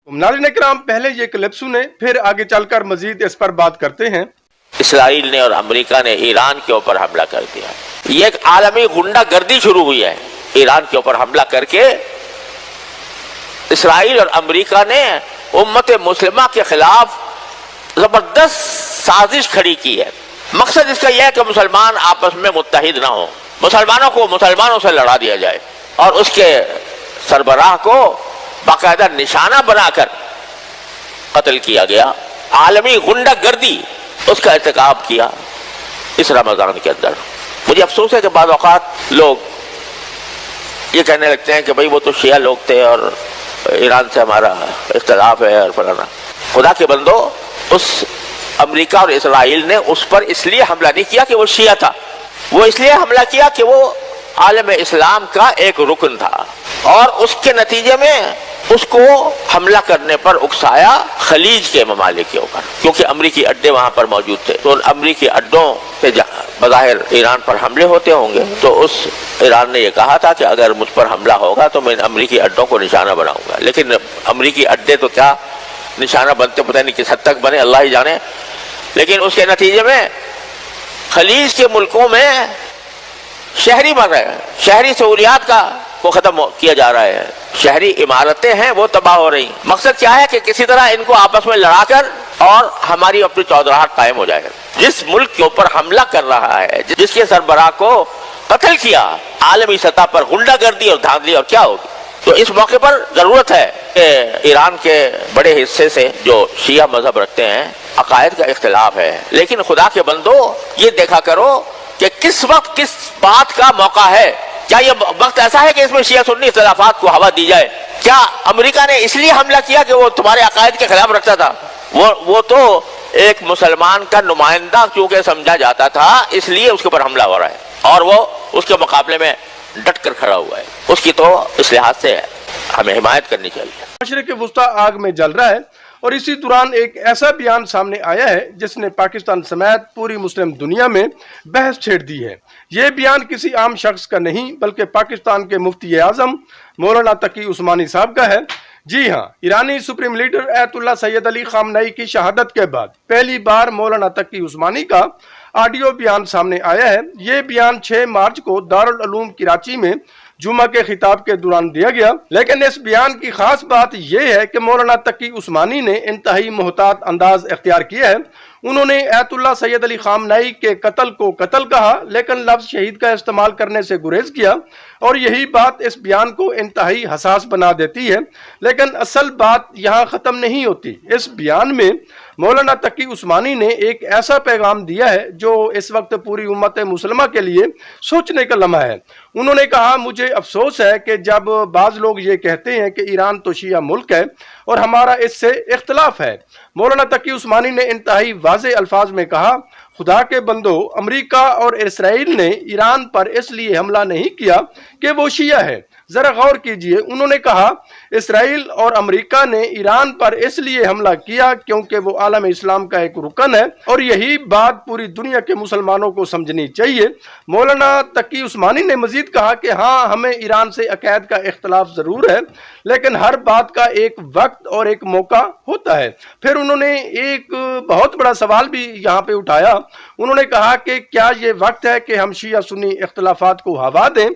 नाज़रीन इकराम, पहले ये क्लिप सुने, फिर आगे चलकर मजीद इस पर बात करते हैं। इसराइल ने और अमेरिका ने ईरान के ऊपर हमला कर दिया। ये एक आलमी गुंडागर्दी शुरू हुई है। ईरान के ऊपर हमला करके इसराइल और अमेरिका ने उम्मत मुस्लिमा के खिलाफ जबरदस्त साजिश खड़ी की है। मकसद इसका यह है कि मुसलमान आपस में मुत्तहिद ना हो, मुसलमानों को मुसलमानों से लड़ा दिया जाए और उसके सरबराह को बाकायदा निशाना बनाकर कत्ल किया गया। आलमी गुंडागर्दी उसका इर्तिकाब किया इस रमजान के अंदर। मुझे अफसोस है कि बाद औक़ात लोग ये कहने लगते हैं कि भाई वो तो शिया लोग थे और ईरान से हमारा इख्तिलाफ है और फलाना। खुदा के बंदो, उस अमेरिका और इसराइल ने उस पर इसलिए हमला नहीं किया कि वो शिया था, वो इसलिए हमला किया कि वो आलम इस्लाम का एक रुकन था और उसके नतीजे में उसको हमला करने पर उकसाया खलीज के ममालिक के ऊपर, क्योंकि अमरीकी अड्डे वहां पर मौजूद थे। तो उन अमरीकी अड्डों पे बज़ाहिर ईरान पर हमले होते होंगे, तो उस ईरान ने यह कहा था कि अगर मुझ पर हमला होगा तो मैं अमरीकी अड्डों को निशाना बनाऊंगा। लेकिन अमरीकी अड्डे तो क्या निशाना बनते, पता नहीं किस हद तक बने, अल्लाह ही जाने। लेकिन उसके नतीजे में खलीज के मुल्कों में शहरी मर रहे हैं, शहरी सहूलियात को खत्म किया जा रहा है, शहरी इमारतें हैं वो तबाह हो रही। मकसद क्या है कि किसी तरह इनको आपस में लड़ाकर और हमारी अपनी चौधराहट कायम हो जाए। जिस मुल्क के ऊपर हमला कर रहा है, जिसके सरबराह को कत्ल किया, आलमी सतह पर गुंडागर्दी और धांधली और क्या होगी। तो इस मौके पर जरूरत है कि ईरान के बड़े हिस्से से जो शिया मजहब रखते हैं, अकायद का इख्तिलाफ है, लेकिन खुदा के बंदो ये देखा करो कि किस वक्त किस बात का मौका है। क्या ये वक्त ऐसा है कि इसमें शिया सुन्नी इख्तिलाफात को हवा दी जाए? क्या अमेरिका ने इसलिए हमला किया कि वो तुम्हारे अकायद के खिलाफ रखता था? वो तो एक मुसलमान का नुमाइंदा क्योंकि समझा जाता था, इसलिए उसके ऊपर हमला हो रहा है और वो उसके मुकाबले में डट कर खड़ा हुआ है। उसकी तो इस लिहाज से हमें हिमायत करनी चाहिए। मशरिक़ वुस्ता आग में जल रहा है और इसी दौरान एक ऐसा बयान सामने आया है जिसने पाकिस्तान समेत पूरी मुस्लिम दुनिया में बहस छेड़ दी है। ये बयान किसी आम शख्स का नहीं बल्कि पाकिस्तान के मुफ्ती आज़म मौलाना तकी उस्मानी साहब का है। जी हाँ, ईरानी supreme leader Ayatollah Sayyid Ali Khamenei की शहादत के बाद पहली बार मौलाना तकी उस्मानी का ऑडियो बयान सामने आया है। ये बयान 6 मार्च को दारुल उलूम कराची में जुमा के खिताब के दौरान दिया गया। लेकिन इस बयान की खास बात यह है कि मौलाना तकी उस्मानी ने इंतहाई मोहतात अंदाज इख्तियार किया है। उन्होंने अयतुल्लाह सैयद अली खामनेई के कत्ल को कत्ल कहा, लेकिन लफ्ज शहीद का इस्तेमाल करने से गुरेज किया और यही बात इस बयान को इंतहाई हसास बना देती है। लेकिन असल बात यहाँ ख़त्म नहीं होती। इस बयान में मौलाना तकी उस्मानी ने एक ऐसा पैगाम दिया है जो इस वक्त पूरी उम्मत मुसलमा के लिए सोचने का लम्हा है। उन्होंने कहा, मुझे अफसोस है कि जब बाज़ लोग ये कहते हैं कि ईरान तो शिया मुल्क है और हमारा इससे इख्तलाफ है। मौलाना तकी उस्मानी ने इंतहाई वाज़े अल्फाज में कहा, खुदा के बंदो, अमेरिका और इसराइल ने ईरान पर इसलिए हमला नहीं किया कि वो शिया है। जरा गौर कीजिए, उन्होंने कहा इसराइल और अमेरिका ने ईरान पर इसलिए हमला किया क्योंकि वो आलम इस्लाम का एक रुकन है और यही बात पूरी दुनिया के मुसलमानों को समझनी चाहिए। मौलाना तकी उस्मानी ने मजीद कहा कि हाँ, हमें ईरान से अकायद का इख्तलाफ जरूर है, लेकिन हर बात का एक वक्त और एक मौका होता है। फिर उन्होंने एक बहुत बड़ा सवाल भी यहाँ पे उठाया। उन्होंने कहा कि क्या ये वक्त है कि हम शिया सुन्नी इख्तलाफात को हवा दें?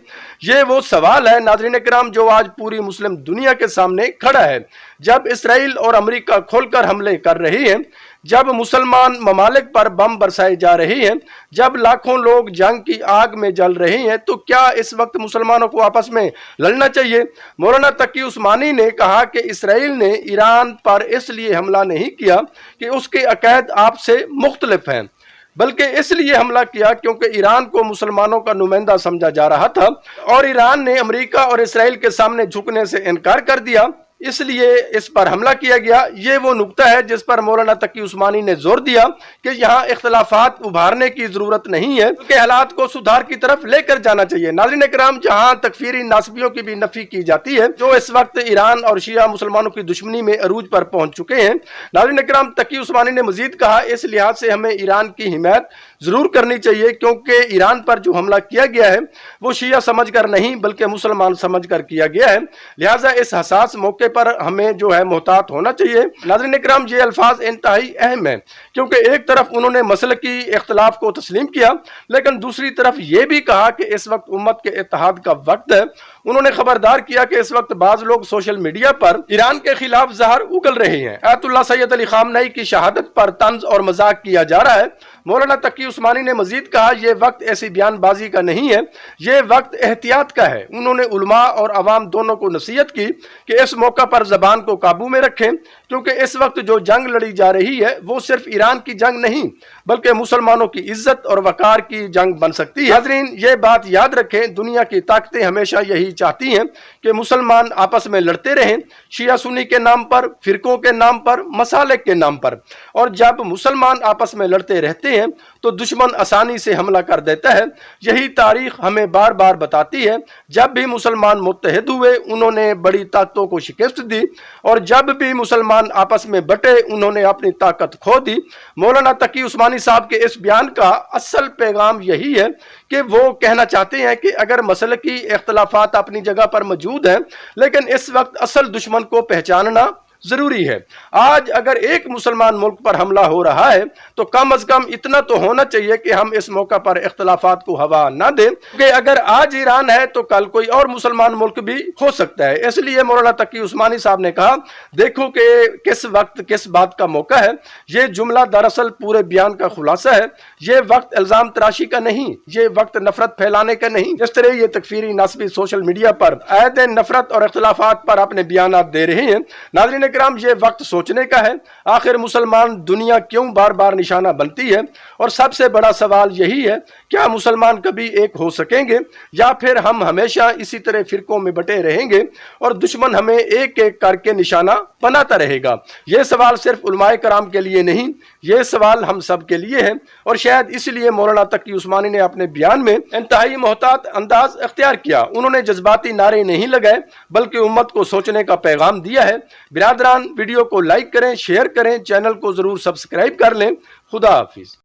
ये वो सवाल है नाज़रीन किराम जो आज पूरी मुस्लिम दुनिया के सामने खड़ा है। जब इसराइल और अमेरिका खोलकर हमले कर रही हैं, जब मुसलमान ममालिक पर बम बरसाए जा रहे हैं, जब लाखों लोग जंग की आग में जल रहे हैं, तो क्या इस वक्त मुसलमानों को आपस में लड़ना चाहिए? मौलाना तकी उस्मानी ने कहा कि इसराइल ने ईरान पर इसलिए हमला नहीं किया कि उसके अकायद आपसे मुख्तलिफ हैं, बल्कि इसलिए हमला किया क्योंकि ईरान को मुसलमानों का नुमाइंदा समझा जा रहा था और ईरान ने अमेरिका और इसराइल के सामने झुकने से इनकार कर दिया, इसलिए इस पर हमला किया गया। ये वो नुक्ता है जिस पर मौलाना तकी उस्मानी ने जोर दिया कि यहाँ इख्तलाफात उभारने की जरूरत नहीं है, कि हालात को सुधार की तरफ लेकर जाना चाहिए। नाज़रीन किराम, जहाँ तकफीरी नासबियों की भी नफी की जाती है जो इस वक्त ईरान और शिया मुसलमानों की दुश्मनी में अरूज पर पहुंच चुके हैं। नाज़रीन किराम, तकी उस्मानी ने मजीद कहा, इस लिहाज से हमें ईरान की हिमायत जरूर करनी चाहिए क्योंकि ईरान पर जो हमला किया गया है वो शिया समझ कर नहीं बल्कि मुसलमान समझ कर किया गया है। लिहाजा इस हसास मौके पर हमें जो है मोहतात होना चाहिए। नाज़रीन इकराम, ये अल्फाज इंतहाई अहम है क्योंकि एक तरफ उन्होंने मसलकी इख्तलाफ को तस्लीम किया, लेकिन दूसरी तरफ ये भी कहा कि इस वक्त उम्मत के इत्तेहाद का वक्त है। उन्होंने खबरदार किया कि इस वक्त बाज लोग सोशल मीडिया पर ईरान के खिलाफ जहर उगल रहे हैं। आयतुल्लाह सैयद अली खामनई की शहादत पर तंज और मजाक किया जा रहा है। मौलाना तकी उस्मानी ने मजीद कहा, यह वक्त ऐसी बयानबाजी का नहीं है, यह वक्त एहतियात का है। उन्होंने उलमा और अवाम दोनों को नसीहत की कि इस मौका पर जबान को काबू में रखें, क्योंकि इस वक्त जो जंग लड़ी जा रही है वो सिर्फ ईरान की जंग नहीं बल्कि मुसलमानों की इज्जत और वकार की जंग बन सकती है। नाज़रीन, ये बात याद रखें, दुनिया की ताकतें हमेशा यही चाहती हैं कि मुसलमान आपस में लड़ते रहें, शिया सुन्नी के नाम पर, फिरकों के नाम पर, मसालिक के नाम पर। और जब मुसलमान आपस में लड़ते रहते हैं तो दुश्मन आसानी से हमला कर देता है। यही तारीख हमें बार बार बताती है। जब भी मुसलमान मुत्तहिद हुए उन्होंने बड़ी ताकतों को शिकस्त दी, और जब भी मुसलमान आपस में बटे उन्होंने अपनी ताकत खो दी। मौलाना तकी उस्मानी साहब के इस बयान का असल पैगाम यही है कि वो कहना चाहते हैं कि अगर मसलकी इख्तलाफात अपनी जगह पर मौजूद हैं, लेकिन इस वक्त असल दुश्मन को पहचानना जरूरी है। आज अगर एक मुसलमान मुल्क पर हमला हो रहा है तो कम अज कम इतना तो होना चाहिए कि हम इस मौका पर इख्तलाफात को हवा ना दें, क्योंकि अगर आज ईरान है तो कल कोई और मुसलमान मुल्क भी हो सकता है। इसलिए मौलाना तकी उस्मानी साहब ने कहा, देखो कि किस वक्त किस बात का मौका है। ये जुमला दरअसल पूरे बयान का खुलासा है। ये वक्त इल्जाम तराशी का नहीं, ये वक्त नफरत फैलाने का नहीं। जिस तरह ये तकफीरी नासबी सोशल मीडिया पर आए दिन नफरत और इख्तलाफात पर अपने बयान दे रहे हैं। नाज़रीन इकराम, ये वक्त सोचने का है, आखिर मुसलमान दुनिया क्यों बार बार निशाना बनती है। और सबसे बड़ा सवाल यही है, क्या मुसलमान कभी एक हो सकेंगे या फिर हम हमेशा इसी तरह फिरकों में बटे रहेंगे और दुश्मन हमें एक एक करके निशाना बनाता रहेगा। यह सवाल सिर्फ उलमाए कराम के लिए नहीं, यह सवाल हम सब के लिए है। और शायद इसलिए मौलाना तकी उस्मानी ने अपने बयान में इंतहाई मोहतात अंदाज अख्तियार किया। उन्होंने जज्बाती नारे नहीं लगाए बल्कि उम्मत को सोचने का पैगाम दिया है। बिरादरान, वीडियो को लाइक करें, शेयर करें, चैनल को जरूर सब्सक्राइब कर लें। खुदा हाफिज।